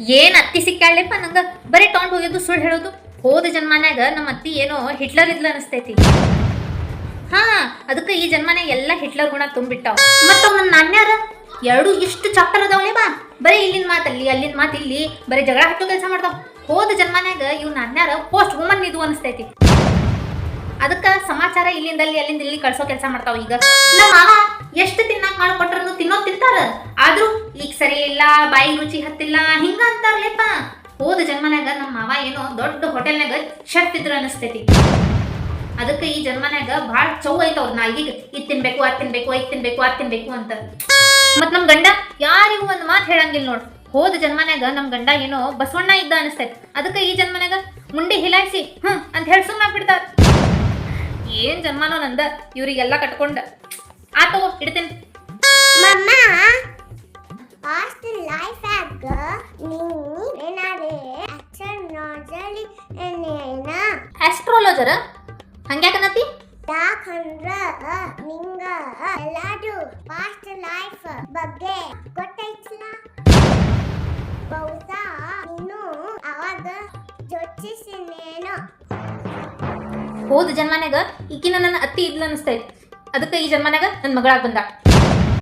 ಏನ್ ಅತ್ತಿ ಸಿಕ್ಕಾಳ್ಲೆಪ್ಪ ನಂಗ ಬರೀ ತಗೊಂಡ್ ಹೋಗಿದ್ದು ಸುಳ್ಳು ಹೇಳೋದು. ಹೋದ ಜನ್ಮಾನ್ಯಾಗ ನಮ್ಮ ಅತ್ತಿ ಏನೋ ಹಿಟ್ಲರ್ ಇದ್ಲ ಅನಿಸ್ತೈತಿ. ಹಾ, ಅದಕ್ಕೆ ಈ ಜನ್ಮಾನ್ಯಾಗ ಎಲ್ಲ ಹಿಟ್ಲರ್ ಗುಣ ತುಂಬಿಟ್ಟಾವ. ಮತ್ತ ನನ್ನ ನಾನ್ಯಾರ ಎರಡು ಇಷ್ಟು ಚಾಪ್ಟರ್ ಅದಾವಳೆ ಬಾ, ಬರೀ ಇಲ್ಲಿನ ಮಾತು ಅಲ್ಲಿ, ಅಲ್ಲಿನ ಮಾತು ಇಲ್ಲಿ, ಬರೀ ಜಗಳ ಹಚ್ಚೋ ಕೆಲಸ ಮಾಡ್ತಾವ. ಹೋದ ಜನ್ಮಾನ್ಯಾಗ ಇವ್ ನಾನ್ಯಾರ ಪೋಸ್ಟ್ ವುಮನ್ ಇದು ಅನಿಸ್ತೈತಿ. ಅದಕ್ಕ ಸಮಾಚಾರ ಇಲ್ಲಿಂದ ಅಲ್ಲಿ, ಅಲ್ಲಿಂದ ಇಲ್ಲಿ ಕಳ್ಸೋ ಕೆಲಸ ಮಾಡ್ತಾವ. ಈಗ ನಮ್ಮ ಮಾವ ಎಷ್ಟು ತಿನ್ನಾಕ್ ಮಾಡ್ಕೊಟ್ರು ತಿನ್ನೋದ್ ತಿಂತಾರ, ಆದ್ರೂ ಈಗ ಸರಿ ಇಲ್ಲ, ಬಾಯಿ ರುಚಿ ಹತ್ತಿಲ್ಲ ಹಿಂಗ ಅಂತಾರ್ಲೇಪ. ಹೋದ ಜನ್ಮನ್ಯಾಗ ನಮ್ಮ ಮಾವ ಏನೋ ದೊಡ್ಡ ಹೋಟೆಲ್ನಾಗ ಶೆಫ್ ಇದ್ರ ಅನಿಸ್ತೈತಿ. ಅದಕ್ಕೆ ಈ ಜನ್ಮನ್ಯಾಗ ಭಾಳ ಚೌ ಐತವ್ರ ನಾಯಿಗೆ, ಇದ್ ತಿನ್ಬೇಕು ಅದ್ ತಿನ್ಬೇಕು ಇದ್ ತಿನ್ಬೇಕು ಅದ್ ತಿನ್ಬೇಕು ಅಂತ. ಮತ್ ನಮ್ ಗಂಡ ಯಾರಿಗೂ ಒಂದ್ ಮಾತು ಹೇಳಂಗಿಲ್ಲ ನೋಡ್. ಹೋದ ಜನ್ಮನ್ಯಾಗ ನಮ್ ಗಂಡ ಏನೋ ಬಸವಣ್ಣ ಇದ್ದ ಅನಿಸ್ತೈತಿ. ಅದಕ್ಕೆ ಈ ಜನ್ಮನ್ಯಾಗ ಮುಂಡಿ ಹಿಲಾಯಿಸಿ ಅಂತ ಹೇಳಿ ಸುಮ್ಮನೆ ಬಿಡ್ತಾರ. ಏನ್ ಜನ್ಮಾನೋ ನಂದ ಇವ್ರಿಗೆಲ್ಲ ಕಟ್ಕೊಂಡ. ಆತೋ ಇಡ್ತೀನಿ. ಮಮ್ಮ ಪಾಸ್ಟ್ ಲೈಫ್ ಆಗ ನೀನೇನಾರೆ ಅಸ್ಟ್ರಾಲಜಿ ಏನೇನ ಆಸ್ಟ್ರಾಲಜರ್ ಹಂಗ್ಯಾಕನತಿ? ಯಾಕಂದ್ರ ನಿಂಗ ಎಲ್ಲಾದು ಪಾಸ್ಟ್ ಲೈಫ್ ಬಗ್ಗೆ ಗೊತ್ತೈತಲ್ಲ. ಬಹುಶಃ ನೀನು ಅವಾಗ ಯೋಚಿಸಿನೇನೋ. ಹೋದ ಜನ್ಮನ್ಯಾಗ ಈಕಿನ ನನ್ನ ಅತ್ತಿ ಇದ್ಲ ಅನಿಸ್ತೈತಿ. ಅದಕ್ಕೆ ಈ ಜನ್ಮನ್ಯಾಗ ನನ್ನ ಮಗಳಾಗ್ ಬಂದ.